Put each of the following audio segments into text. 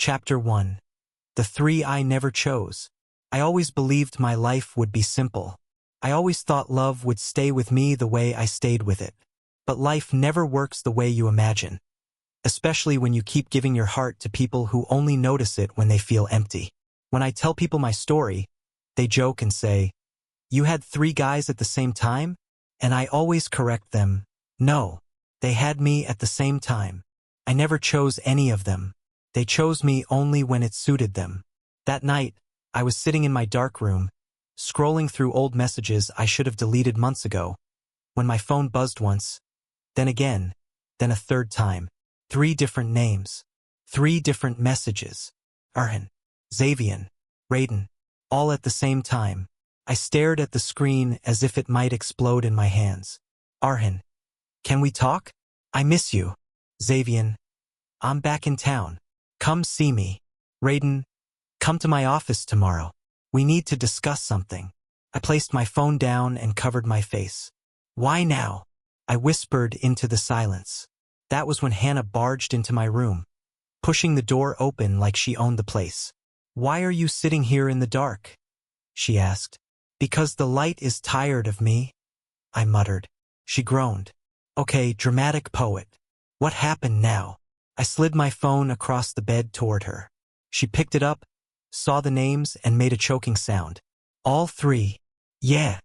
Chapter 1. The Three I Never Chose. I always believed my life would be simple. I always thought love would stay with me the way I stayed with it. But life never works the way you imagine, especially when you keep giving your heart to people who only notice it when they feel empty. When I tell people my story, they joke and say, "You had 3 guys at the same time?" And I always correct them, "No, they had me at the same time. I never chose any of them. They chose me only when it suited them." That night, I was sitting in my dark room, scrolling through old messages I should have deleted months ago, when my phone buzzed once, then again, then a third time. 3 different names. 3 different messages. Arhan, Xavian, Raiden, all at the same time. I stared at the screen as if it might explode in my hands. Arhan, "Can we talk? I miss you." Xavian, "I'm back in town. Come see me." Raiden, "Come to my office tomorrow. We need to discuss something." I placed my phone down and covered my face. "Why now?" I whispered into the silence. That was when Hannah barged into my room, pushing the door open like she owned the place. "Why are you sitting here in the dark?" she asked. "Because the light is tired of me," I muttered. She groaned. "Okay, dramatic poet. What happened now?" I slid my phone across the bed toward her. She picked it up, saw the names, and made a choking sound. "All 3. Yeah.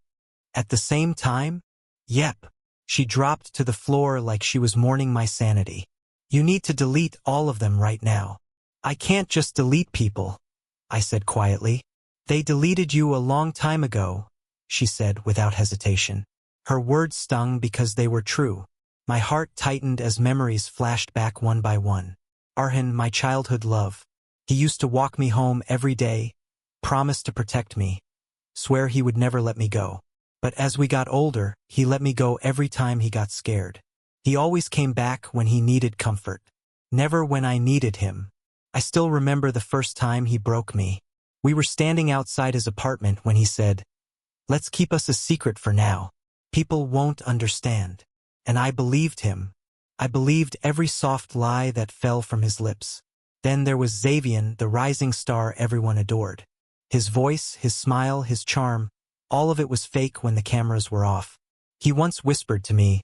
At the same time?" "Yep." She dropped to the floor like she was mourning my sanity. "You need to delete all of them right now." "I can't just delete people," I said quietly. "They deleted you a long time ago," she said without hesitation. Her words stung because they were true. My heart tightened as memories flashed back one by one. Arhan, my childhood love. He used to walk me home every day, promise to protect me, swear he would never let me go. But as we got older, he let me go every time he got scared. He always came back when he needed comfort, never when I needed him. I still remember the first time he broke me. We were standing outside his apartment when he said, "Let's keep us a secret for now. People won't understand." And I believed him. I believed every soft lie that fell from his lips. Then there was Xavian, the rising star everyone adored. His voice, his smile, his charm, all of it was fake when the cameras were off. He once whispered to me,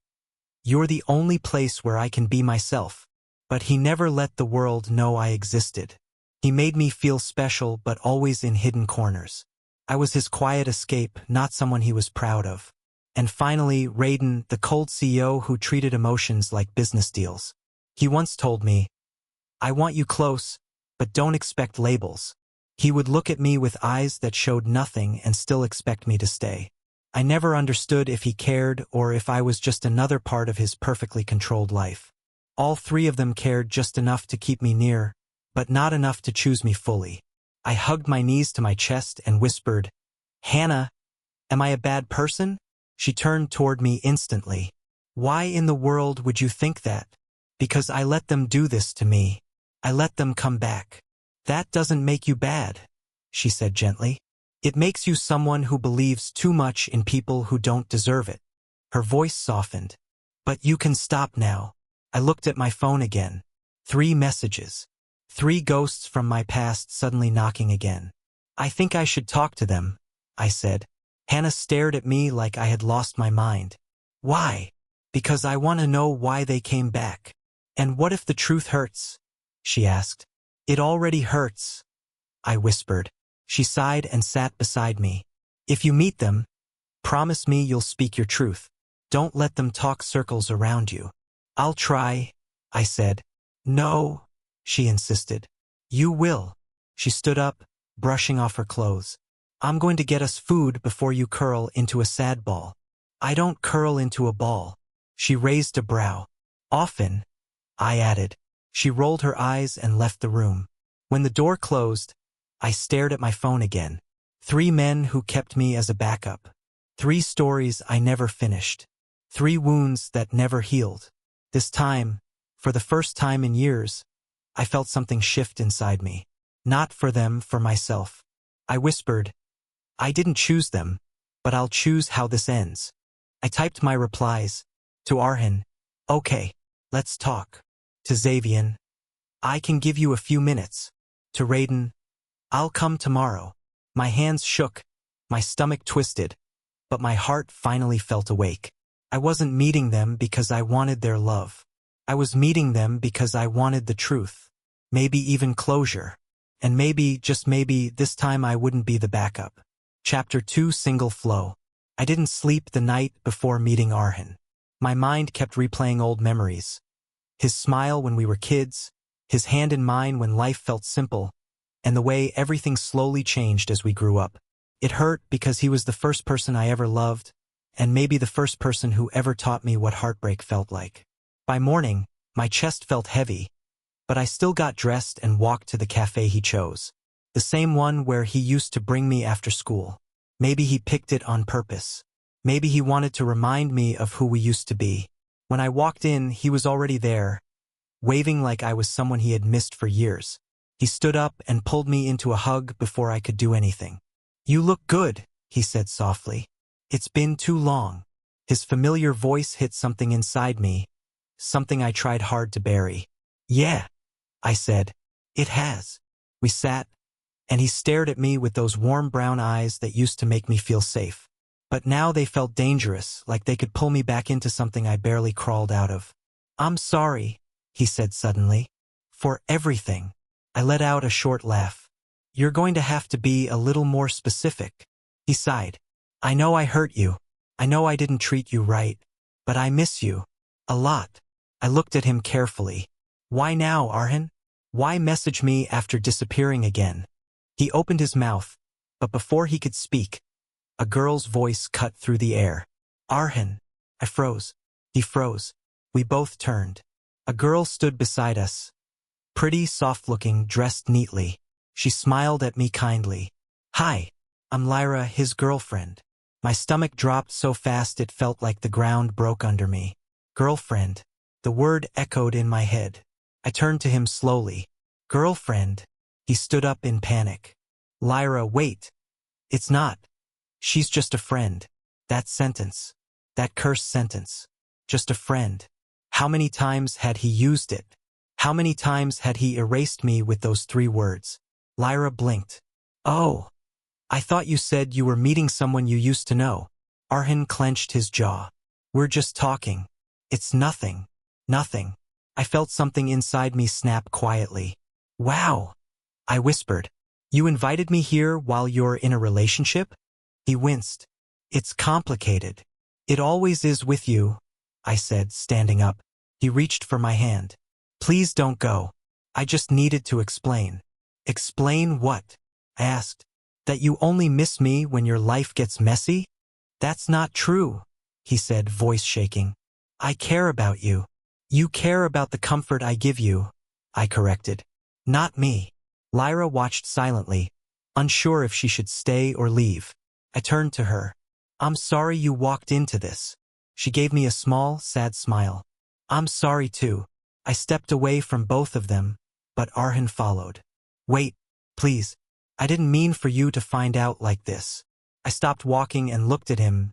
"You're the only place where I can be myself." But he never let the world know I existed. He made me feel special, but always in hidden corners. I was his quiet escape, not someone he was proud of. And finally, Raiden, the cold CEO who treated emotions like business deals. He once told me, "I want you close, but don't expect labels." He would look at me with eyes that showed nothing and still expect me to stay. I never understood if he cared or if I was just another part of his perfectly controlled life. All 3 of them cared just enough to keep me near, but not enough to choose me fully. I hugged my knees to my chest and whispered, "Hannah, am I a bad person?" She turned toward me instantly. "Why in the world would you think that?" "Because I let them do this to me. I let them come back." "That doesn't make you bad," she said gently. "It makes you someone who believes too much in people who don't deserve it." Her voice softened. "But you can stop now." I looked at my phone again. 3 messages. 3 ghosts from my past suddenly knocking again. "I think I should talk to them," I said. Hannah stared at me like I had lost my mind. "Why?" "Because I want to know why they came back." "And what if the truth hurts?" she asked. "It already hurts," I whispered. She sighed and sat beside me. "If you meet them, promise me you'll speak your truth. Don't let them talk circles around you." "I'll try," I said. "No," she insisted. "You will." She stood up, brushing off her clothes. "I'm going to get us food before you curl into a sad ball." "I don't curl into a ball." She raised a brow. "Often," I added. She rolled her eyes and left the room. When the door closed, I stared at my phone again. 3 men who kept me as a backup. 3 stories I never finished. 3 wounds that never healed. This time, for the first time in years, I felt something shift inside me. Not for them, for myself. I whispered, "I didn't choose them, but I'll choose how this ends." I typed my replies. To Arhan, "Okay, let's talk." To Xavian, "I can give you a few minutes." To Raiden, "I'll come tomorrow." My hands shook, my stomach twisted, but my heart finally felt awake. I wasn't meeting them because I wanted their love. I was meeting them because I wanted the truth. Maybe even closure. And maybe, just maybe, this time I wouldn't be the backup. Chapter 2, Single Flow. I didn't sleep the night before meeting Arhan. My mind kept replaying old memories. His smile when we were kids, his hand in mine when life felt simple, and the way everything slowly changed as we grew up. It hurt because he was the first person I ever loved, and maybe the first person who ever taught me what heartbreak felt like. By morning, my chest felt heavy, but I still got dressed and walked to the cafe he chose. The same one where he used to bring me after school. Maybe he picked it on purpose. Maybe he wanted to remind me of who we used to be. When I walked in, he was already there, waving like I was someone he had missed for years. He stood up and pulled me into a hug before I could do anything. "You look good," he said softly. "It's been too long." His familiar voice hit something inside me, something I tried hard to bury. "Yeah," I said. "It has." We sat, and he stared at me with those warm brown eyes that used to make me feel safe. But now they felt dangerous, like they could pull me back into something I barely crawled out of. "I'm sorry," he said suddenly. "For everything." I let out a short laugh. "You're going to have to be a little more specific." He sighed. "I know I hurt you. I know I didn't treat you right. But I miss you. A lot." I looked at him carefully. "Why now, Arhan? Why message me after disappearing again?" He opened his mouth, but before he could speak, a girl's voice cut through the air. "Arhan." I froze. He froze. We both turned. A girl stood beside us. Pretty, soft-looking, dressed neatly. She smiled at me kindly. "Hi, I'm Lyra, his girlfriend." My stomach dropped so fast it felt like the ground broke under me. Girlfriend. The word echoed in my head. I turned to him slowly. "Girlfriend." He stood up in panic. "Lyra, wait. It's not. She's just a friend." That sentence. That cursed sentence. Just a friend. How many times had he used it? How many times had he erased me with those 3 words? Lyra blinked. "Oh. I thought you said you were meeting someone you used to know." Arhan clenched his jaw. "We're just talking. It's nothing. Nothing." I felt something inside me snap quietly. "Wow," I whispered. "You invited me here while you're in a relationship?" He winced. "It's complicated. It always is with you," I said, standing up. He reached for my hand. "Please don't go. I just needed to explain." "Explain what?" I asked. "That you only miss me when your life gets messy?" "That's not true," he said, voice shaking. "I care about you." "You care about the comfort I give you," I corrected. "Not me." Lyra watched silently, unsure if she should stay or leave. I turned to her. "I'm sorry you walked into this." She gave me a small, sad smile. "I'm sorry too." I stepped away from both of them, but Arhan followed. "Wait, please. I didn't mean for you to find out like this." I stopped walking and looked at him,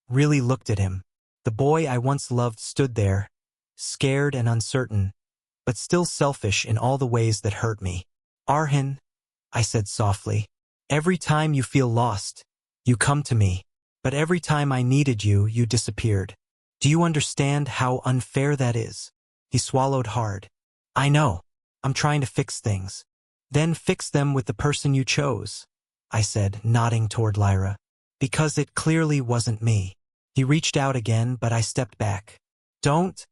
really looked at him. The boy I once loved stood there, scared and uncertain, but still selfish in all the ways that hurt me. "Arhan," I said softly, "every time you feel lost, you come to me. But every time I needed you, you disappeared. Do you understand how unfair that is?" He swallowed hard. "I know. I'm trying to fix things." "Then fix them with the person you chose," I said, nodding toward Lyra. "Because it clearly wasn't me." He reached out again, but I stepped back. "Don't,"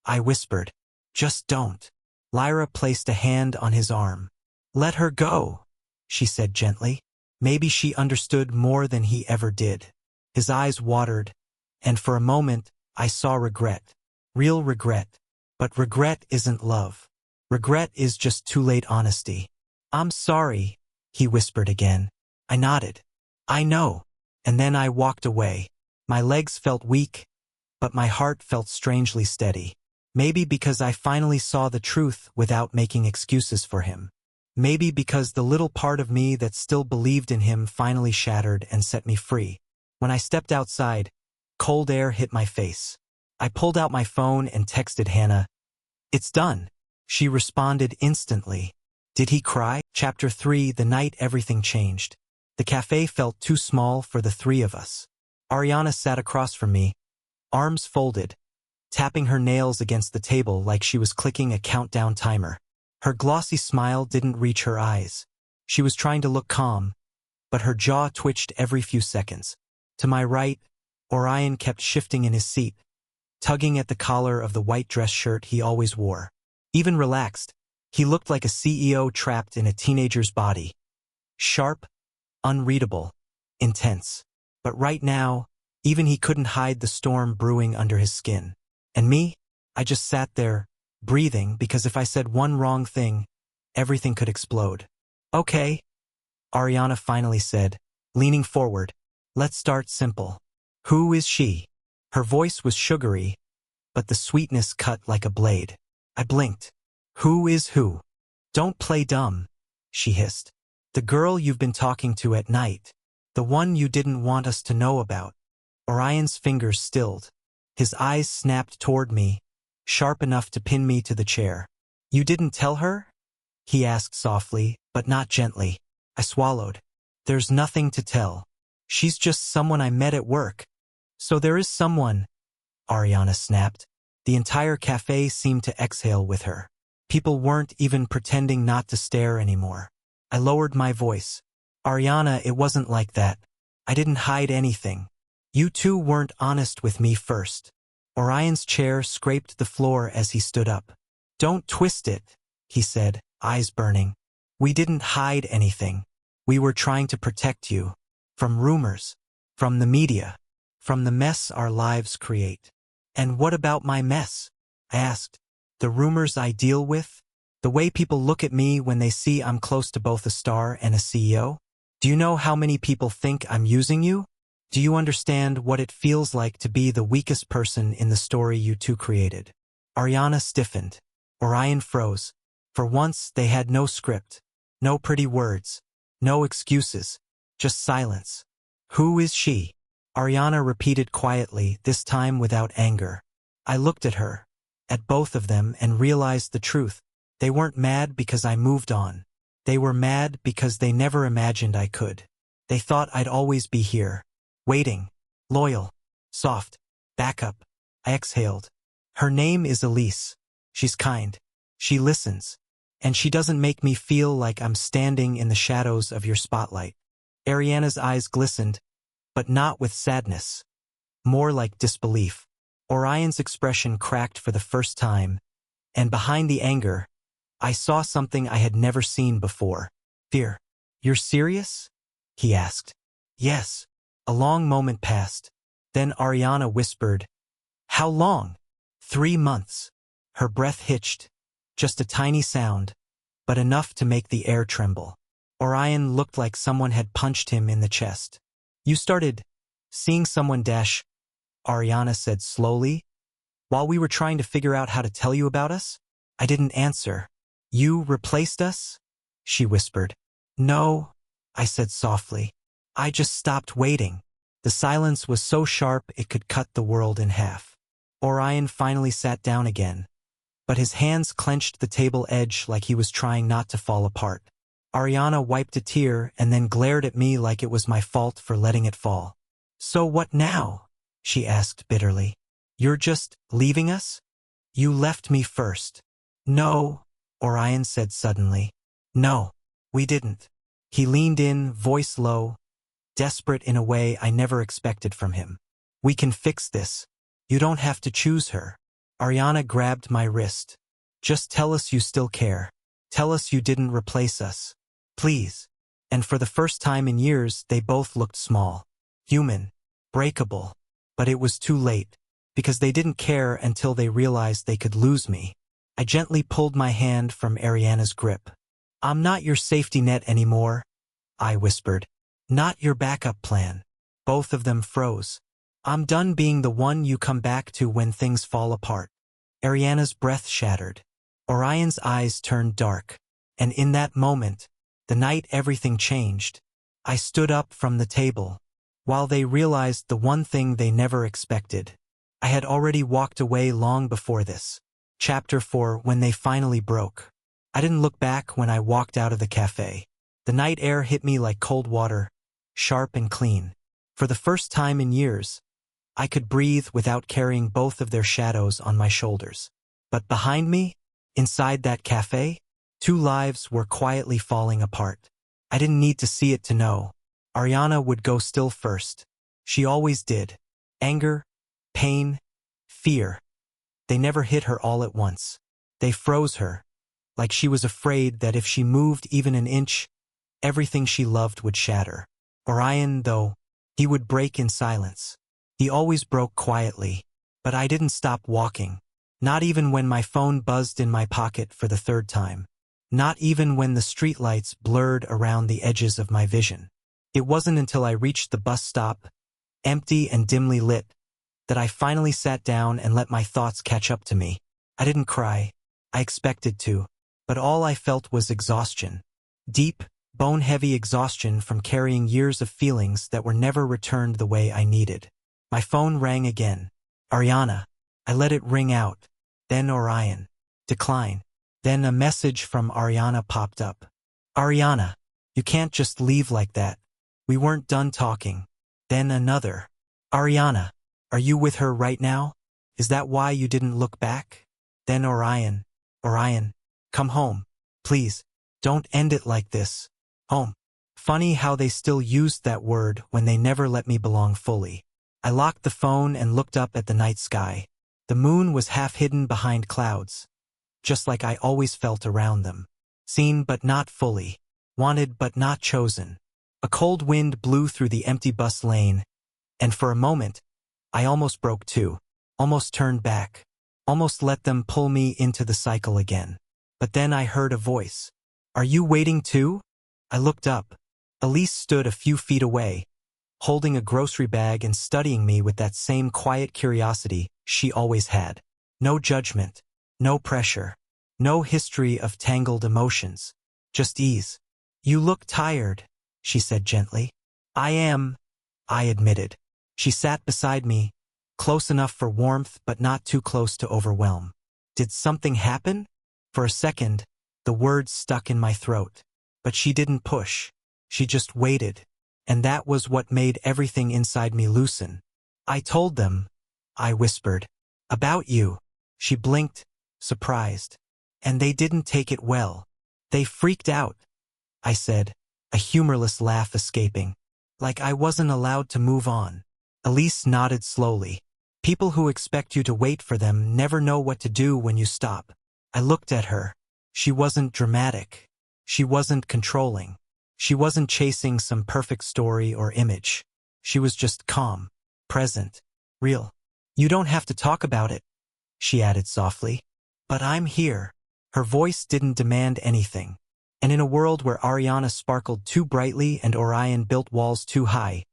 I whispered. "Just don't." Lyra placed a hand on his arm. "Let her go," she said gently. Maybe she understood more than he ever did. His eyes watered, and for a moment, I saw regret. Real regret. But regret isn't love. Regret is just too late honesty. "I'm sorry," he whispered again. I nodded. "I know." And then I walked away. My legs felt weak, but my heart felt strangely steady. Maybe because I finally saw the truth without making excuses for him. Maybe because the little part of me that still believed in him finally shattered and set me free. When I stepped outside, cold air hit my face. I pulled out my phone and texted Hannah. "It's done." She responded instantly. "Did he cry?" Chapter 3: The night everything changed. The cafe felt too small for the three of us. Ariana sat across from me, arms folded, tapping her nails against the table like she was clicking a countdown timer. Her glossy smile didn't reach her eyes. She was trying to look calm, but her jaw twitched every few seconds. To my right, Orion kept shifting in his seat, tugging at the collar of the white dress shirt he always wore. Even relaxed, he looked like a CEO trapped in a teenager's body. Sharp, unreadable, intense. But right now, even he couldn't hide the storm brewing under his skin. And me? I just sat there, breathing, because if I said one wrong thing, everything could explode. Okay, Ariana finally said, leaning forward. Let's start simple. Who is she? Her voice was sugary, but the sweetness cut like a blade. I blinked. Who is who? Don't play dumb, she hissed. The girl you've been talking to at night. The one you didn't want us to know about. Orion's fingers stilled. His eyes snapped toward me, sharp enough to pin me to the chair. You didn't tell her? He asked softly, but not gently. I swallowed. There's nothing to tell. She's just someone I met at work. So there is someone, Ariana snapped. The entire cafe seemed to exhale with her. People weren't even pretending not to stare anymore. I lowered my voice. Ariana, it wasn't like that. I didn't hide anything. You two weren't honest with me first. Orion's chair scraped the floor as he stood up. Don't twist it, he said, eyes burning. We didn't hide anything. We were trying to protect you. From rumors. From the media. From the mess our lives create. And what about my mess? I asked. The rumors I deal with? The way people look at me when they see I'm close to both a star and a CEO? Do you know how many people think I'm using you? Do you understand what it feels like to be the weakest person in the story you two created? Ariana stiffened. Orion froze. For once, they had no script. No pretty words. No excuses. Just silence. Who is she? Ariana repeated quietly, this time without anger. I looked at her, at both of them, and realized the truth. They weren't mad because I moved on. They were mad because they never imagined I could. They thought I'd always be here. Waiting. Loyal. Soft. Backup. I exhaled. Her name is Elise. She's kind. She listens. And she doesn't make me feel like I'm standing in the shadows of your spotlight. Ariana's eyes glistened, but not with sadness. More like disbelief. Orion's expression cracked for the first time, and behind the anger, I saw something I had never seen before. Fear. You're serious? He asked. Yes. A long moment passed. Then Ariana whispered, How long? 3 months. Her breath hitched. Just a tiny sound, but enough to make the air tremble. Orion looked like someone had punched him in the chest. You started seeing someone dash, Ariana said slowly, while we were trying to figure out how to tell you about us? I didn't answer. You replaced us? She whispered. No, I said softly. I just stopped waiting. The silence was so sharp it could cut the world in half. Orion finally sat down again, but his hands clenched the table edge like he was trying not to fall apart. Ariana wiped a tear and then glared at me like it was my fault for letting it fall. So what now? She asked bitterly. You're just leaving us? You left me first. No, Orion said suddenly. No, we didn't. He leaned in, voice low, desperate in a way I never expected from him. We can fix this. You don't have to choose her. Ariana grabbed my wrist. Just tell us you still care. Tell us you didn't replace us. Please. And for the first time in years, they both looked small. Human. Breakable. But it was too late. Because they didn't care until they realized they could lose me. I gently pulled my hand from Ariana's grip. I'm not your safety net anymore, I whispered. Not your backup plan. Both of them froze. I'm done being the one you come back to when things fall apart. Ariana's breath shattered. Orion's eyes turned dark. And in that moment, the night everything changed, I stood up from the table. While they realized the one thing they never expected. I had already walked away long before this. Chapter 4: When they finally broke. I didn't look back when I walked out of the cafe. The night air hit me like cold water, sharp and clean. For the first time in years, I could breathe without carrying both of their shadows on my shoulders. But behind me, inside that cafe, two lives were quietly falling apart. I didn't need to see it to know. Ariana would go still first. She always did. Anger, pain, fear. They never hit her all at once. They froze her, like she was afraid that if she moved even an inch, everything she loved would shatter. Orion, though, he would break in silence. He always broke quietly, but I didn't stop walking. Not even when my phone buzzed in my pocket for the third time. Not even when the streetlights blurred around the edges of my vision. It wasn't until I reached the bus stop, empty and dimly lit, that I finally sat down and let my thoughts catch up to me. I didn't cry. I expected to, but all I felt was exhaustion. Deep, bone-heavy exhaustion from carrying years of feelings that were never returned the way I needed. My phone rang again. Ariana. I let it ring out. Then Orion. Decline. Then a message from Ariana popped up. Ariana, you can't just leave like that. We weren't done talking. Then another. Ariana, are you with her right now? Is that why you didn't look back? Then Orion. Orion, come home. Please. Don't end it like this. Home. Funny how they still used that word when they never let me belong fully. I locked the phone and looked up at the night sky. The moon was half hidden behind clouds, just like I always felt around them. Seen but not fully. Wanted but not chosen. A cold wind blew through the empty bus lane, and for a moment, I almost broke too. Almost turned back. Almost let them pull me into the cycle again. But then I heard a voice. Are you waiting too? I looked up. Elise stood a few feet away, holding a grocery bag and studying me with that same quiet curiosity she always had. No judgment, no pressure, no history of tangled emotions, just ease. You look tired, she said gently. I am, I admitted. She sat beside me, close enough for warmth but not too close to overwhelm. Did something happen? For a second, the words stuck in my throat. But she didn't push. She just waited. And that was what made everything inside me loosen. I told them, I whispered. About you. She blinked, surprised. And they didn't take it well. They freaked out, I said, a humorless laugh escaping. Like I wasn't allowed to move on. Elise nodded slowly. People who expect you to wait for them never know what to do when you stop. I looked at her. She wasn't dramatic. She wasn't controlling. She wasn't chasing some perfect story or image. She was just calm, present, real. You don't have to talk about it, she added softly. But I'm here. Her voice didn't demand anything. And in a world where Ariana sparkled too brightly and Orion built walls too high,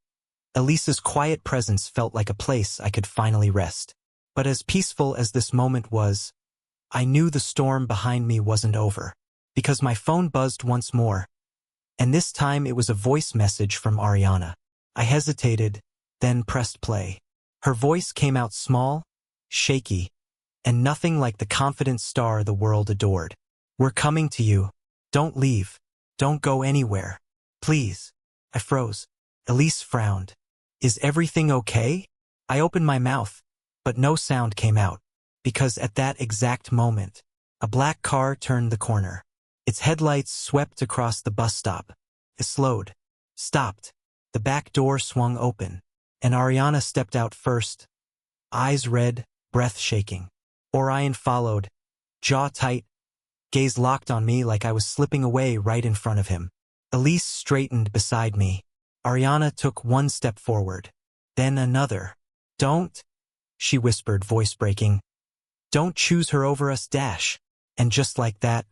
Elise's quiet presence felt like a place I could finally rest. But as peaceful as this moment was, I knew the storm behind me wasn't over. Because my phone buzzed once more. And this time it was a voice message from Ariana. I hesitated, then pressed play. Her voice came out small, shaky, and nothing like the confident star the world adored. We're coming to you. Don't leave. Don't go anywhere. Please. I froze. Elise frowned. Is everything okay? I opened my mouth, but no sound came out, because at that exact moment, a black car turned the corner. Its headlights swept across the bus stop. It slowed, stopped. The back door swung open, and Ariana stepped out first, eyes red, breath shaking. Orion followed, jaw tight, gaze locked on me like I was slipping away right in front of him. Elise straightened beside me. Ariana took one step forward, then another. Don't, she whispered, voice breaking. Don't choose her over us, dash. And just like that,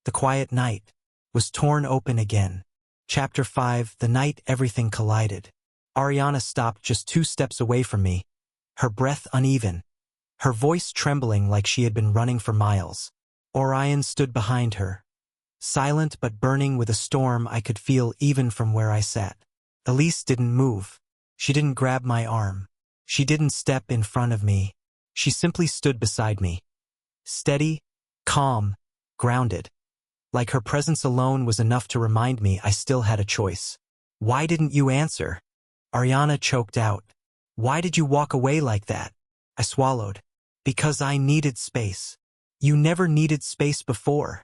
the quiet night was torn open again. Chapter 5, the night everything collided. Ariana stopped just 2 steps away from me, her breath uneven, her voice trembling like she had been running for miles. Orion stood behind her, silent but burning with a storm I could feel even from where I sat. Elise didn't move. She didn't grab my arm. She didn't step in front of me. She simply stood beside me. Steady, calm, grounded. Like her presence alone was enough to remind me I still had a choice. Why didn't you answer? Ariana choked out. Why did you walk away like that? I swallowed. Because I needed space. You never needed space before,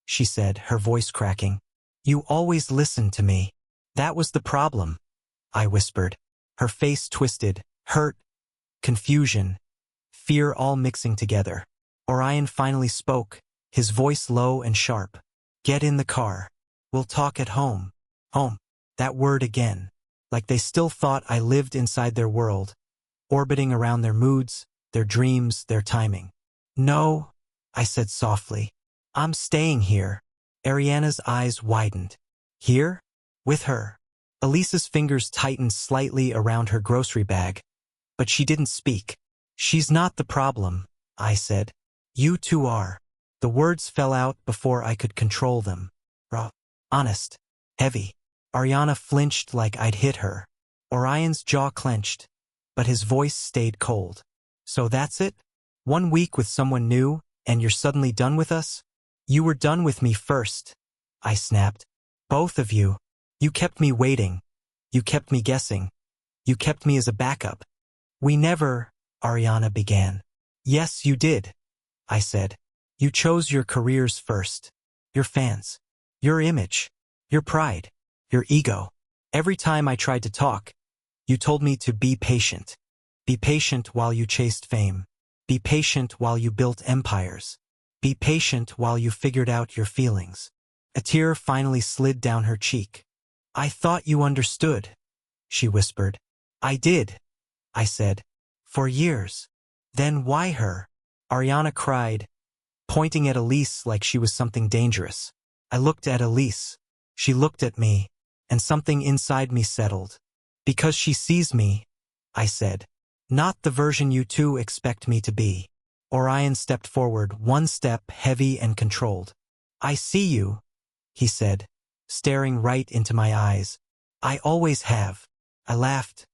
she said, her voice cracking. You always listened to me. That was the problem, I whispered. Her face twisted, hurt, confusion, fear all mixing together. Orion finally spoke, his voice low and sharp. Get in the car. We'll talk at home. Home. That word again. Like they still thought I lived inside their world, orbiting around their moods, their dreams, their timing. No, I said softly. I'm staying here. Ariana's eyes widened. Here? With her. Elisa's fingers tightened slightly around her grocery bag, but she didn't speak. She's not the problem, I said. You two are. The words fell out before I could control them. Raw. Honest. Heavy. Ariana flinched like I'd hit her. Orion's jaw clenched, but his voice stayed cold. So that's it? 1 week with someone new, and you're suddenly done with us? You were done with me first, I snapped. Both of you. You kept me waiting. You kept me guessing. You kept me as a backup. We never, Ariana began. Yes, you did, I said. You chose your careers first. Your fans. Your image. Your pride. Your ego. Every time I tried to talk, you told me to be patient. Be patient while you chased fame. Be patient while you built empires. Be patient while you figured out your feelings. A tear finally slid down her cheek. I thought you understood, she whispered. I did, I said. For years. Then why her? Ariana cried, pointing at Elise like she was something dangerous. I looked at Elise. She looked at me, and something inside me settled. Because she sees me, I said. Not the version you two expect me to be. Orion stepped forward, 1 step heavy and controlled. I see you, he said, staring right into my eyes. I always have. I laughed,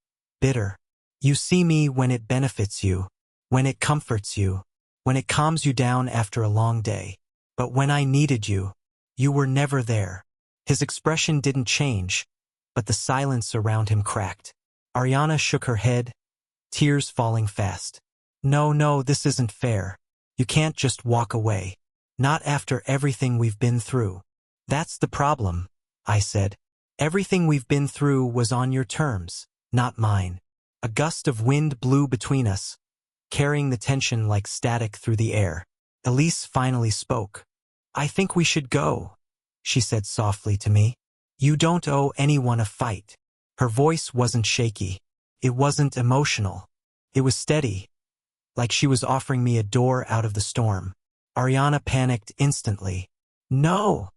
bitter. You see me when it benefits you, when it comforts you, when it calms you down after a long day. But when I needed you, you were never there. His expression didn't change, but the silence around him cracked. Ariana shook her head, tears falling fast. No, this isn't fair. You can't just walk away. Not after everything we've been through. That's the problem, I said. Everything we've been through was on your terms, not mine. A gust of wind blew between us, carrying the tension like static through the air. Elise finally spoke. I think we should go, she said softly to me. You don't owe anyone a fight. Her voice wasn't shaky. It wasn't emotional. It was steady, like she was offering me a door out of the storm. Ariana panicked instantly. No,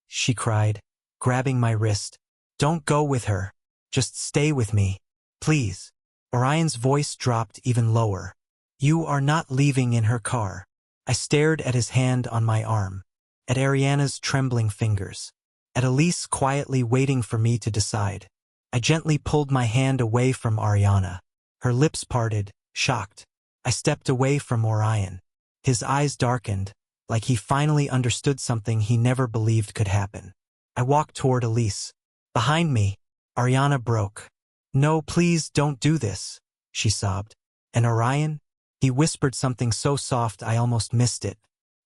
she cried, grabbing my wrist. Don't go with her. Just stay with me, please. Orion's voice dropped even lower. You are not leaving in her car. I stared at his hand on my arm, at Ariana's trembling fingers, at Elise quietly waiting for me to decide. I gently pulled my hand away from Ariana. Her lips parted, shocked. I stepped away from Orion. His eyes darkened, like he finally understood something he never believed could happen. I walked toward Elise. Behind me, Ariana broke. No, please don't do this, she sobbed. And Orion? He whispered something so soft I almost missed it.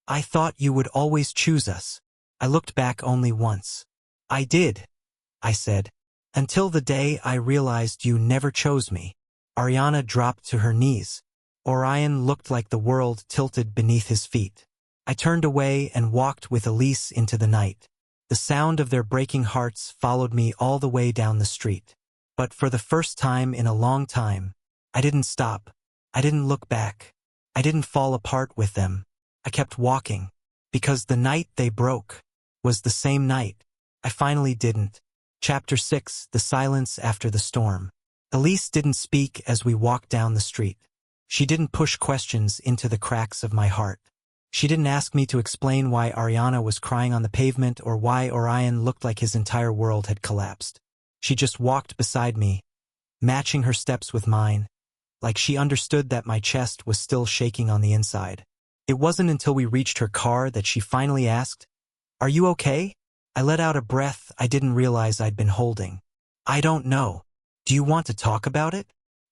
I thought you would always choose us. I looked back only once. I did, I said, until the day I realized you never chose me. Ariana dropped to her knees. Orion looked like the world tilted beneath his feet. I turned away and walked with Elise into the night. The sound of their breaking hearts followed me all the way down the street. But for the first time in a long time, I didn't stop. I didn't look back. I didn't fall apart with them. I kept walking, because the night they broke was the same night I finally didn't. Chapter 6, The Silence After the Storm. Elise didn't speak as we walked down the street. She didn't push questions into the cracks of my heart. She didn't ask me to explain why Ariana was crying on the pavement or why Orion looked like his entire world had collapsed. She just walked beside me, matching her steps with mine, like she understood that my chest was still shaking on the inside. It wasn't until we reached her car that she finally asked, Are you okay? I let out a breath I didn't realize I'd been holding. I don't know. Do you want to talk about it?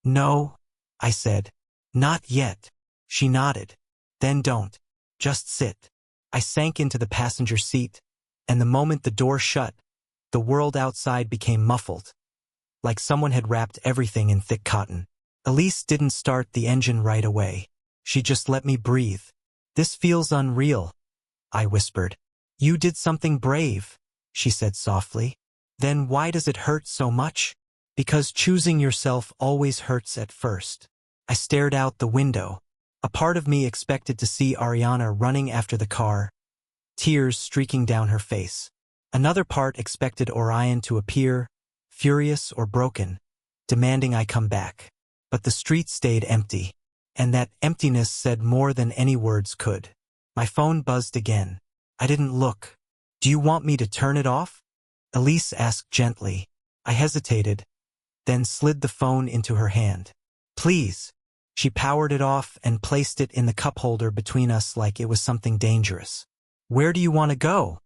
No, I said. Not yet. She nodded. Then don't. Just sit. I sank into the passenger seat, and the moment the door shut, the world outside became muffled, like someone had wrapped everything in thick cotton. Elise didn't start the engine right away. She just let me breathe. This feels unreal, I whispered. You did something brave, she said softly. Then why does it hurt so much? Because choosing yourself always hurts at first. I stared out the window. A part of me expected to see Ariana running after the car, tears streaking down her face. Another part expected Orion to appear, furious or broken, demanding I come back. But the street stayed empty, and that emptiness said more than any words could. My phone buzzed again. I didn't look. Do you want me to turn it off? Elise asked gently. I hesitated, then slid the phone into her hand. Please. She powered it off and placed it in the cup holder between us like it was something dangerous. Where do you want to go?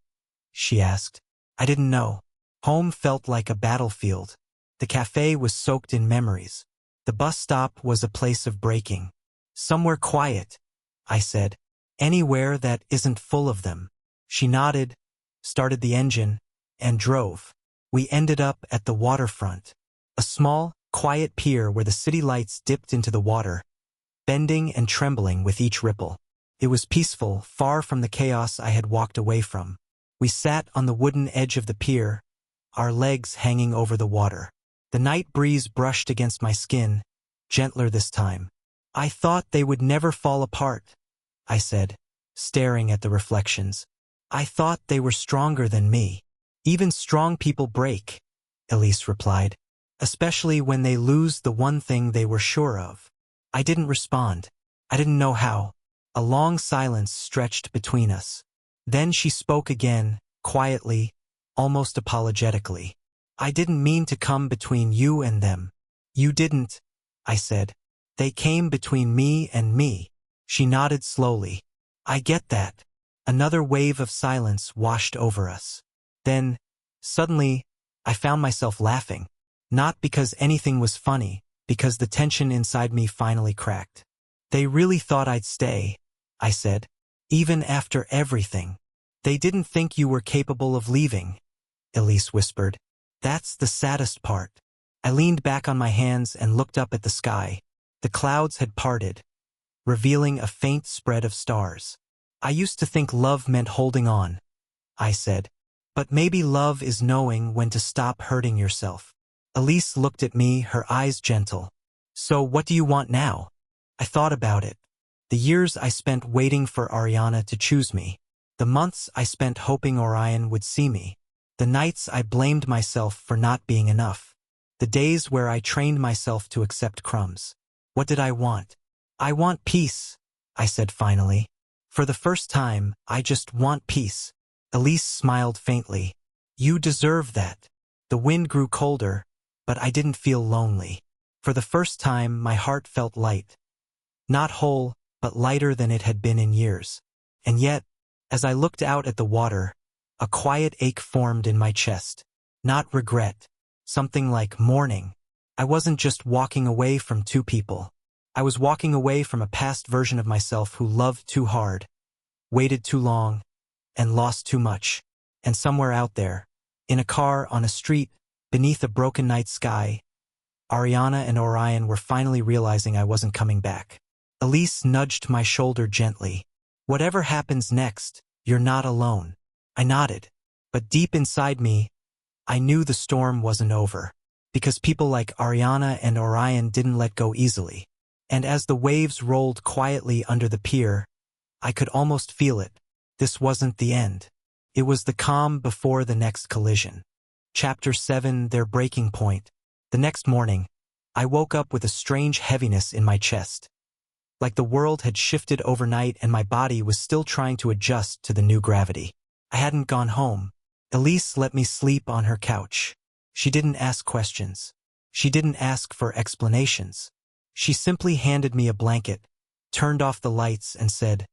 She asked. I didn't know. Home felt like a battlefield. The cafe was soaked in memories. The bus stop was a place of breaking. Somewhere quiet, I said. Anywhere that isn't full of them. She nodded, started the engine, and drove. We ended up at the waterfront. A small, quiet pier where the city lights dipped into the water, bending and trembling with each ripple. It was peaceful, far from the chaos I had walked away from. We sat on the wooden edge of the pier, our legs hanging over the water. The night breeze brushed against my skin, gentler this time. I thought they would never fall apart, I said, staring at the reflections. I thought they were stronger than me. Even strong people break, Elise replied. Especially when they lose the one thing they were sure of. I didn't respond. I didn't know how. A long silence stretched between us. Then she spoke again, quietly, almost apologetically. I didn't mean to come between you and them. You didn't, I said. They came between me and me. She nodded slowly. I get that. Another wave of silence washed over us. Then, suddenly, I found myself laughing. Not because anything was funny, because the tension inside me finally cracked. They really thought I'd stay, I said. Even after everything. They didn't think you were capable of leaving, Elise whispered. That's the saddest part. I leaned back on my hands and looked up at the sky. The clouds had parted, revealing a faint spread of stars. I used to think love meant holding on, I said. But maybe love is knowing when to stop hurting yourself. Elise looked at me, her eyes gentle. So what do you want now? I thought about it. The years I spent waiting for Ariana to choose me. The months I spent hoping Orion would see me. The nights I blamed myself for not being enough. The days where I trained myself to accept crumbs. What did I want? I want peace, I said finally. For the first time, I just want peace. Elise smiled faintly. You deserve that. The wind grew colder, but I didn't feel lonely. For the first time, my heart felt light. Not whole, but lighter than it had been in years. And yet, as I looked out at the water, a quiet ache formed in my chest. Not regret. Something like mourning. I wasn't just walking away from two people. I was walking away from a past version of myself who loved too hard, waited too long, and lost too much. And somewhere out there, in a car on a street, beneath a broken night sky, Ariana and Orion were finally realizing I wasn't coming back. Elise nudged my shoulder gently. Whatever happens next, you're not alone. I nodded. But deep inside me, I knew the storm wasn't over. Because people like Ariana and Orion didn't let go easily. And as the waves rolled quietly under the pier, I could almost feel it. This wasn't the end. It was the calm before the next collision. Chapter 7, Their Breaking Point. The next morning, I woke up with a strange heaviness in my chest. Like the world had shifted overnight and my body was still trying to adjust to the new gravity. I hadn't gone home. Elise let me sleep on her couch. She didn't ask questions. She didn't ask for explanations. She simply handed me a blanket, turned off the lights and said,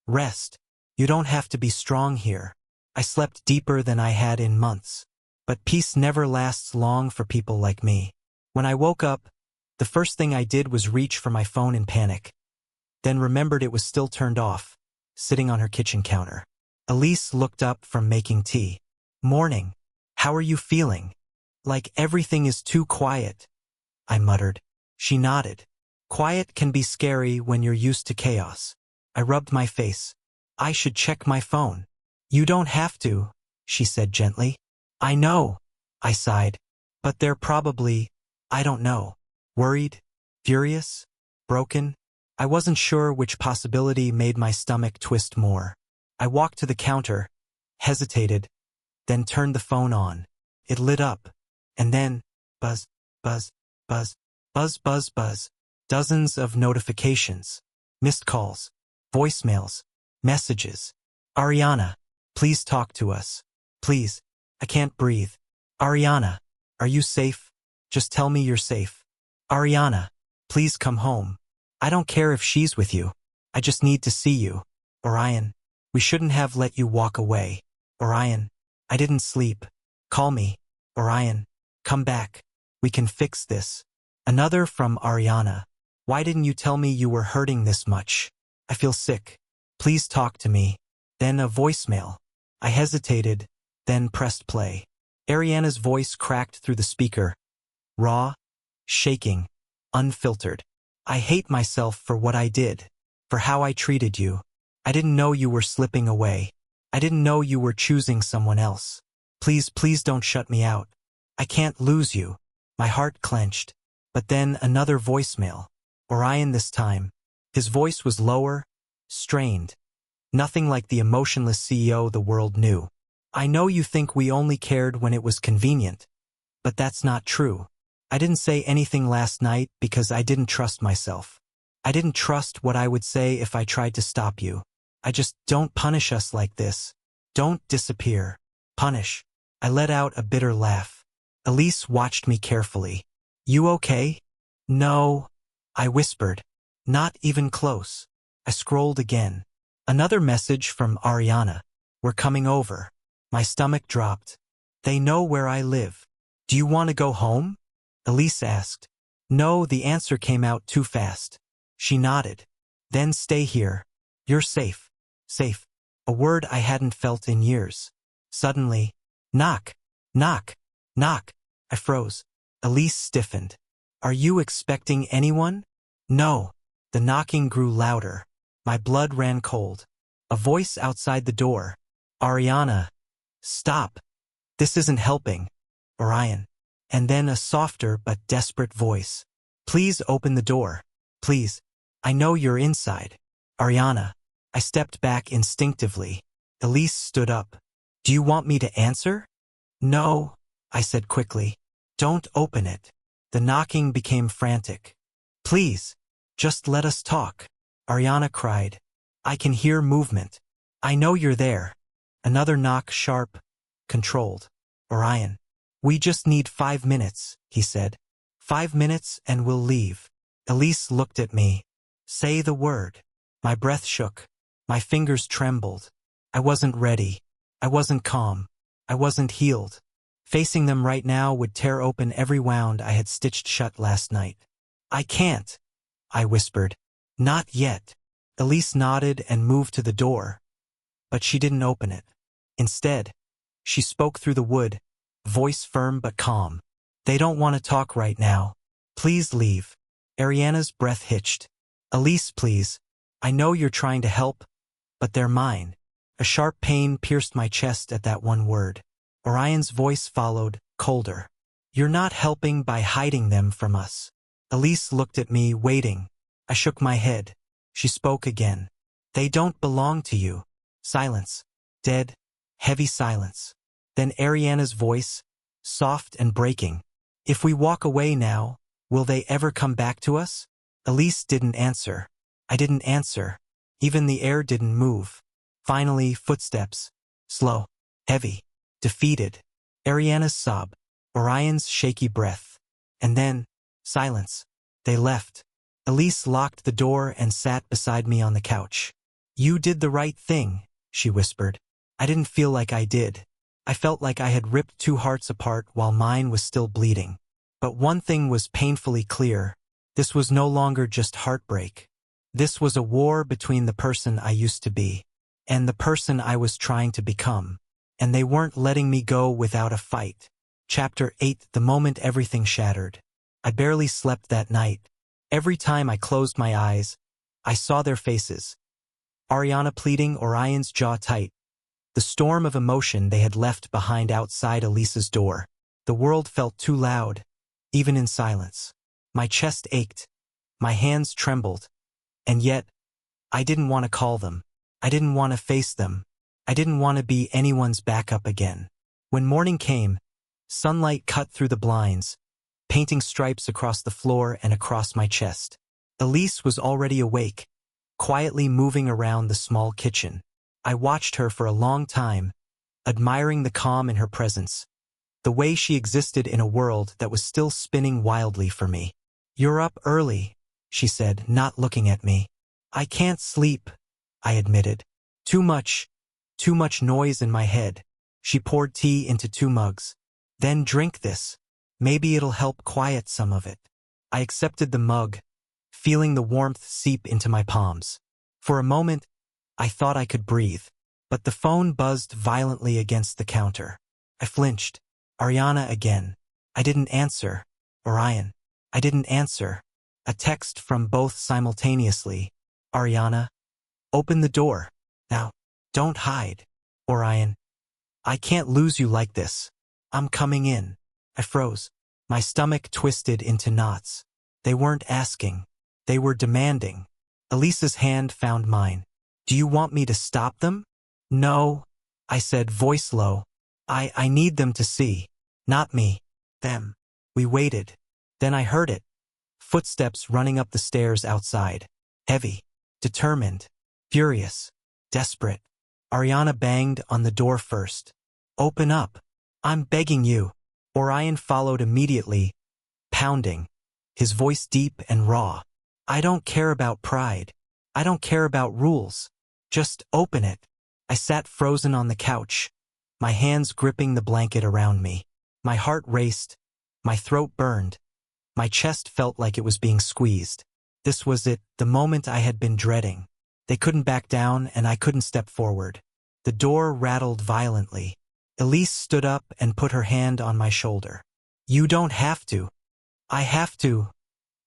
"Rest. You don't have to be strong here." I slept deeper than I had in months. But peace never lasts long for people like me. When I woke up, the first thing I did was reach for my phone in panic. Then remembered it was still turned off, sitting on her kitchen counter. Elise looked up from making tea. "Morning. How are you feeling?" "Like everything is too quiet," I muttered. She nodded. "Quiet can be scary when you're used to chaos." I rubbed my face. "I should check my phone." "You don't have to," she said gently. "I know," I sighed. "But they're probably, I don't know, worried, furious, broken." I wasn't sure which possibility made my stomach twist more. I walked to the counter, hesitated, then turned the phone on. It lit up. And then, buzz, buzz, buzz, buzz, buzz, buzz. Dozens of notifications, missed calls, voicemails, messages. "Ariana, please talk to us. Please, I can't breathe. Ariana, are you safe? Just tell me you're safe. Ariana, please come home. I don't care if she's with you. I just need to see you. Orion, we shouldn't have let you walk away. Orion, I didn't sleep. Call me. Orion, come back. We can fix this." Another from Ariana. "Why didn't you tell me you were hurting this much? I feel sick. Please talk to me." Then a voicemail. I hesitated, then pressed play. Ariana's voice cracked through the speaker. Raw, shaking, unfiltered. "I hate myself for what I did, for how I treated you. I didn't know you were slipping away. I didn't know you were choosing someone else. Please, please don't shut me out. I can't lose you." My heart clenched. But then another voicemail. Orion this time. His voice was lower, strained. Nothing like the emotionless CEO the world knew. "I know you think we only cared when it was convenient, but that's not true. I didn't say anything last night because I didn't trust myself. I didn't trust what I would say if I tried to stop you. I just don't punish us like this. Don't disappear. Punish." I let out a bitter laugh. Elise watched me carefully. "You okay?" "No," I whispered. "Not even close." I scrolled again. Another message from Ariana. "We're coming over." My stomach dropped. "They know where I live." "Do you want to go home?" Elise asked. No, the answer came out too fast. She nodded. "Then stay here. You're safe." Safe. A word I hadn't felt in years. Suddenly, knock, knock, knock. I froze. Elise stiffened. "Are you expecting anyone?" "No." The knocking grew louder. My blood ran cold. A voice outside the door. "Ariana, stop. This isn't helping." "Orion." And then a softer but desperate voice. "Please open the door. Please. I know you're inside." "Ariana." I stepped back instinctively. Elise stood up. "Do you want me to answer?" "No," I said quickly. "Don't open it." The knocking became frantic. "Please, just let us talk." Ariana cried. "I can hear movement. I know you're there." Another knock, sharp, controlled. "Orion, we just need 5 minutes," he said. 5 minutes and we'll leave." Elise looked at me. "Say the word." My breath shook. My fingers trembled. I wasn't ready. I wasn't calm. I wasn't healed. Facing them right now would tear open every wound I had stitched shut last night. "I can't," I whispered. "Not yet." Elise nodded and moved to the door, but she didn't open it. Instead, she spoke through the wood, voice firm but calm. "They don't want to talk right now. Please leave." Ariana's breath hitched. "Elise, please. I know you're trying to help, but they're mine." A sharp pain pierced my chest at that one word. Orion's voice followed, colder. "You're not helping by hiding them from us." Elise looked at me, waiting. I shook my head. She spoke again. "They don't belong to you." Silence. Dead, heavy silence. Then Ariana's voice, soft and breaking. "If we walk away now, will they ever come back to us?" Elise didn't answer. I didn't answer. Even the air didn't move. Finally, footsteps. Slow, heavy, defeated. Ariana's sob. Orion's shaky breath. And then, silence. They left. Elise locked the door and sat beside me on the couch. "You did the right thing," she whispered. I didn't feel like I did. I felt like I had ripped two hearts apart while mine was still bleeding. But one thing was painfully clear. This was no longer just heartbreak. This was a war between the person I used to be and the person I was trying to become. And they weren't letting me go without a fight. Chapter 8. The moment everything shattered. I barely slept that night. Every time I closed my eyes, I saw their faces. Ariana pleading, Orion's jaw tight. The storm of emotion they had left behind outside Elisa's door. The world felt too loud, even in silence. My chest ached. My hands trembled. And yet, I didn't want to call them. I didn't want to face them. I didn't want to be anyone's backup again. When morning came, sunlight cut through the blinds, painting stripes across the floor and across my chest. Elise was already awake, quietly moving around the small kitchen. I watched her for a long time, admiring the calm in her presence, the way she existed in a world that was still spinning wildly for me. "You're up early," she said, not looking at me. "I can't sleep," I admitted. Too much noise in my head." She poured tea into 2 mugs. "Then drink this. Maybe it'll help quiet some of it." I accepted the mug, feeling the warmth seep into my palms. For a moment, I thought I could breathe, but the phone buzzed violently against the counter. I flinched. Ariana again. I didn't answer. Orion. I didn't answer. A text from both simultaneously. "Ariana, open the door. Now, don't hide." Orion. "I can't lose you like this. I'm coming in." I froze. My stomach twisted into knots. They weren't asking. They were demanding. Elisa's hand found mine. "Do you want me to stop them?" "No," I said, voice low. I need them to see. Not me. Them." We waited. Then I heard it. Footsteps running up the stairs outside. Heavy. Determined. Furious. Desperate. Ariana banged on the door first. "Open up. I'm begging you." Orion followed immediately, pounding, his voice deep and raw. "I don't care about pride. I don't care about rules. Just open it." I sat frozen on the couch, my hands gripping the blanket around me. My heart raced. My throat burned. My chest felt like it was being squeezed. This was it, the moment I had been dreading. They couldn't back down, and I couldn't step forward. The door rattled violently. Elise stood up and put her hand on my shoulder. "You don't have to." "I have to,"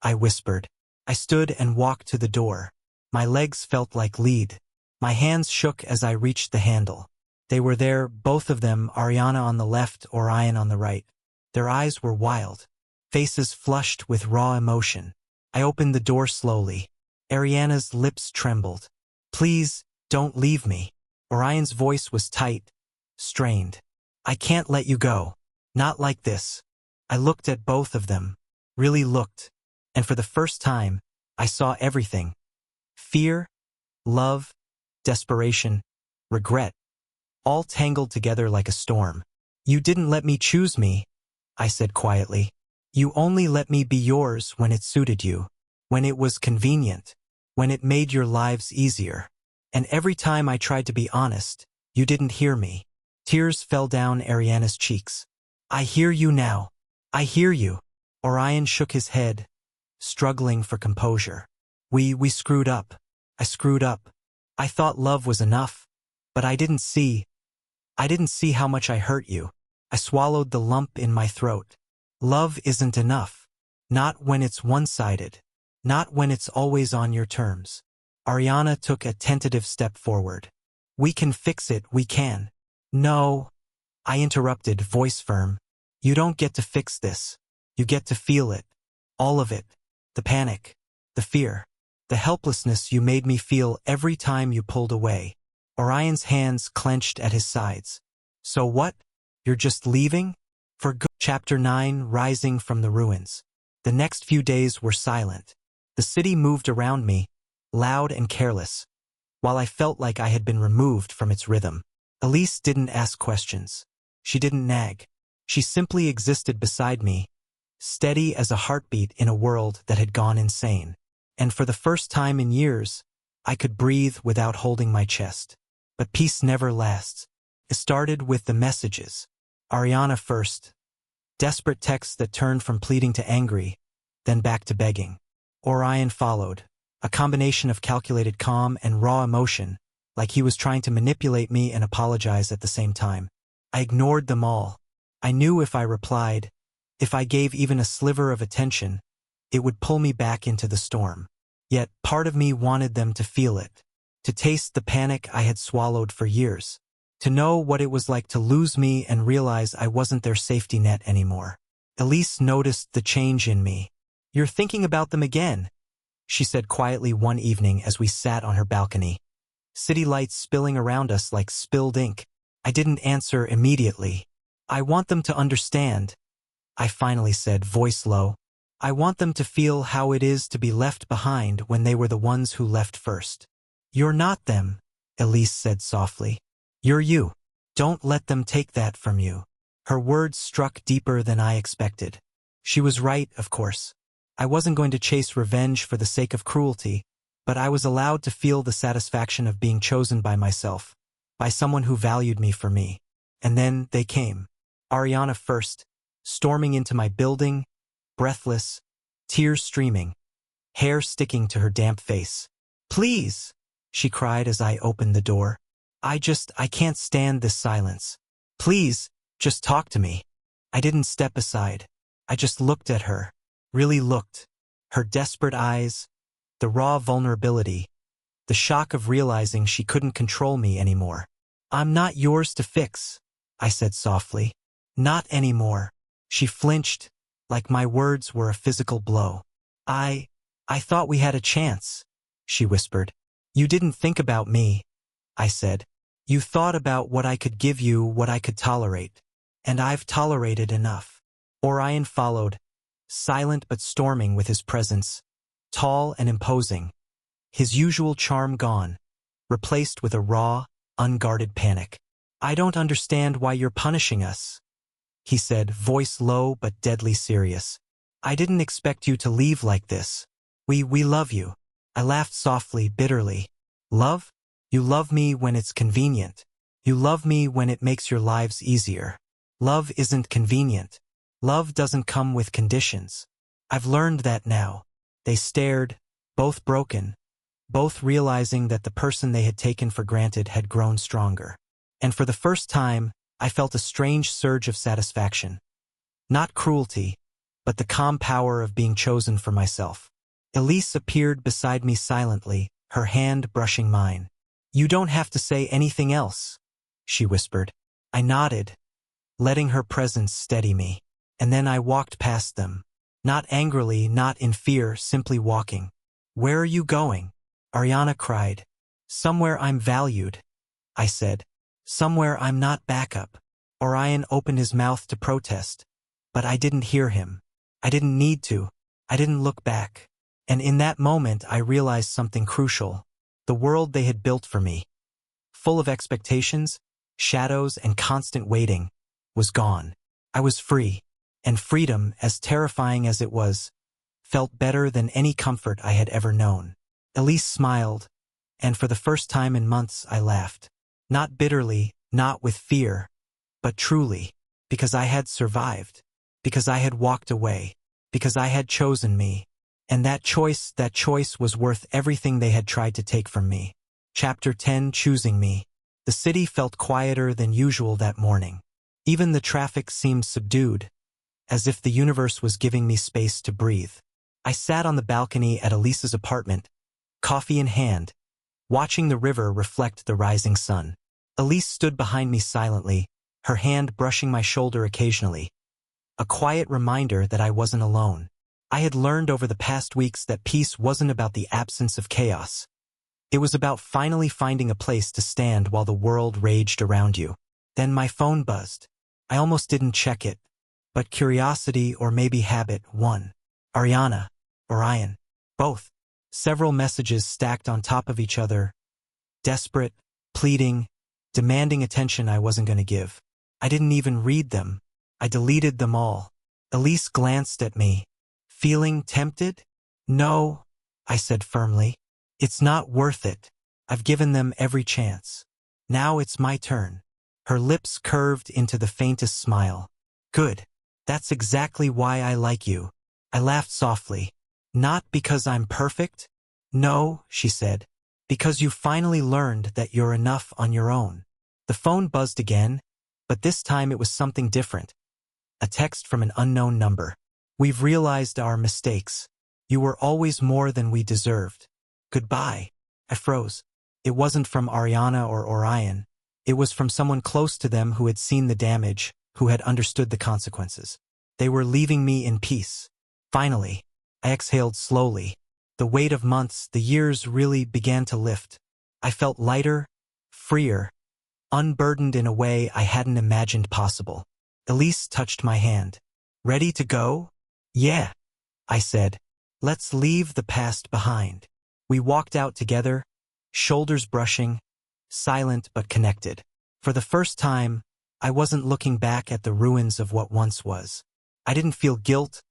I whispered. I stood and walked to the door. My legs felt like lead. My hands shook as I reached the handle. They were there, both of them, Ariana on the left, Orion on the right. Their eyes were wild, faces flushed with raw emotion. I opened the door slowly. Ariana's lips trembled. "Please, don't leave me." Orion's voice was tight, strained. "I can't let you go. Not like this." I looked at both of them, really looked, and for the first time, I saw everything. Fear, love, desperation, regret, all tangled together like a storm. "You didn't let me choose me," I said quietly. "You only let me be yours when it suited you, when it was convenient, when it made your lives easier. And every time I tried to be honest, you didn't hear me." Tears fell down Ariana's cheeks. "I hear you now. I hear you." Orion shook his head, struggling for composure. We screwed up. I screwed up. I thought love was enough, but I didn't see how much I hurt you." I swallowed the lump in my throat. "Love isn't enough. Not when it's one-sided. Not when it's always on your terms." Ariana took a tentative step forward. "We can fix it, we can." "No," I interrupted, voice firm. "You don't get to fix this. You get to feel it. All of it. The panic. The fear. The helplessness you made me feel every time you pulled away." Orion's hands clenched at his sides. "So what? You're just leaving? For good?" Chapter 9. Rising from the ruins. The next few days were silent. The city moved around me, loud and careless, while I felt like I had been removed from its rhythm. Elise didn't ask questions. She didn't nag. She simply existed beside me, steady as a heartbeat in a world that had gone insane. And for the first time in years, I could breathe without holding my chest. But peace never lasts. It started with the messages. Ariana first. Desperate texts that turned from pleading to angry, then back to begging. Orion followed. A combination of calculated calm and raw emotion, like he was trying to manipulate me and apologize at the same time. I ignored them all. I knew if I replied, if I gave even a sliver of attention, it would pull me back into the storm. Yet part of me wanted them to feel it, to taste the panic I had swallowed for years, to know what it was like to lose me and realize I wasn't their safety net anymore. Elise noticed the change in me. "You're thinking about them again," she said quietly one evening as we sat on her balcony. City lights spilling around us like spilled ink. I didn't answer immediately. "I want them to understand," I finally said, voice low. "I want them to feel how it is to be left behind when they were the ones who left first." "You're not them," Elise said softly. "You're you. Don't let them take that from you." Her words struck deeper than I expected. She was right, of course. I wasn't going to chase revenge for the sake of cruelty, but I was allowed to feel the satisfaction of being chosen by myself, by someone who valued me for me. And then they came. Ariana first, storming into my building, breathless, tears streaming, hair sticking to her damp face. "Please," she cried as I opened the door. I can't stand this silence. Please, just talk to me." I didn't step aside. I just looked at her. Really looked. Her desperate eyes, the raw vulnerability, the shock of realizing she couldn't control me anymore. "I'm not yours to fix," I said softly. "Not anymore." She flinched, like my words were a physical blow. I thought we had a chance," she whispered. "You didn't think about me," I said. "You thought about what I could give you, what I could tolerate. And I've tolerated enough." Orion followed, silent but storming with his presence, tall and imposing, his usual charm gone, replaced with a raw, unguarded panic. "I don't understand why you're punishing us," he said, voice low but deadly serious. "I didn't expect you to leave like this. We love you." I laughed softly, bitterly. "Love? You love me when it's convenient. You love me when it makes your lives easier. Love isn't convenient. Love doesn't come with conditions. I've learned that now." They stared, both broken, both realizing that the person they had taken for granted had grown stronger. And for the first time, I felt a strange surge of satisfaction. Not cruelty, but the calm power of being chosen for myself. Elise appeared beside me silently, her hand brushing mine. "You don't have to say anything else," she whispered. I nodded, letting her presence steady me. And then I walked past them. Not angrily, not in fear, simply walking. "Where are you going?" Ariana cried. "Somewhere I'm valued," I said. "Somewhere I'm not backup." Orion opened his mouth to protest, but I didn't hear him. I didn't need to. I didn't look back. And in that moment I realized something crucial. The world they had built for me, full of expectations, shadows, and constant waiting, was gone. I was free, and freedom, as terrifying as it was, felt better than any comfort I had ever known. Elise smiled, and for the first time in months I laughed. Not bitterly, not with fear, but truly, because I had survived, because I had walked away, because I had chosen me. And that choice was worth everything they had tried to take from me. Chapter 10, Choosing Me. The city felt quieter than usual that morning. Even the traffic seemed subdued, as if the universe was giving me space to breathe. I sat on the balcony at Elise's apartment, coffee in hand, watching the river reflect the rising sun. Elise stood behind me silently, her hand brushing my shoulder occasionally, a quiet reminder that I wasn't alone. I had learned over the past weeks that peace wasn't about the absence of chaos. It was about finally finding a place to stand while the world raged around you. Then my phone buzzed. I almost didn't check it, but curiosity or maybe habit won. Ariana, Orion, both. Several messages stacked on top of each other, desperate, pleading, demanding attention I wasn't going to give. I didn't even read them. I deleted them all. Elise glanced at me. "Feeling tempted?" "No," I said firmly. "It's not worth it. I've given them every chance. Now it's my turn." Her lips curved into the faintest smile. Good. That's exactly why I like you. I laughed softly. Not because I'm perfect? No, she said. Because you finally learned that you're enough on your own. The phone buzzed again, but this time it was something different. A text from an unknown number. We've realized our mistakes. You were always more than we deserved. Goodbye. I froze. It wasn't from Ariana or Orion. It was from someone close to them who had seen the damage, who had understood the consequences. They were leaving me in peace. Finally, I exhaled slowly. The weight of months, the years really began to lift. I felt lighter, freer, unburdened in a way I hadn't imagined possible. Elise touched my hand. Ready to go? Yeah, I said. Let's leave the past behind. We walked out together, shoulders brushing, silent but connected. For the first time, I wasn't looking back at the ruins of what once was. I didn't feel guilt,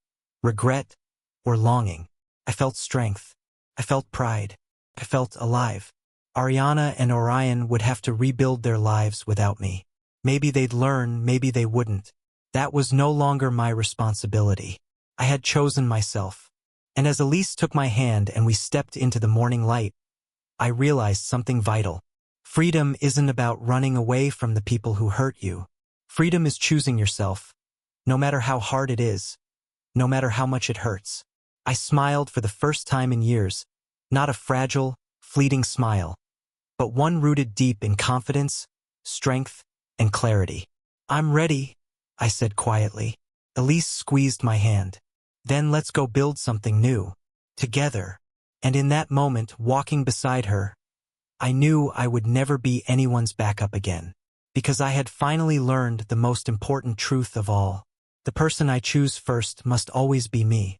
regret, or longing. I felt strength. I felt pride. I felt alive. Ariana and Orion would have to rebuild their lives without me. Maybe they'd learn, maybe they wouldn't. That was no longer my responsibility. I had chosen myself. And as Elise took my hand and we stepped into the morning light, I realized something vital. Freedom isn't about running away from the people who hurt you. Freedom is choosing yourself, no matter how hard it is, no matter how much it hurts. I smiled for the first time in years, not a fragile, fleeting smile, but one rooted deep in confidence, strength, and clarity. I'm ready, I said quietly. Elise squeezed my hand. Then let's go build something new, together. And in that moment, walking beside her, I knew I would never be anyone's backup again, because I had finally learned the most important truth of all. The person I choose first must always be me.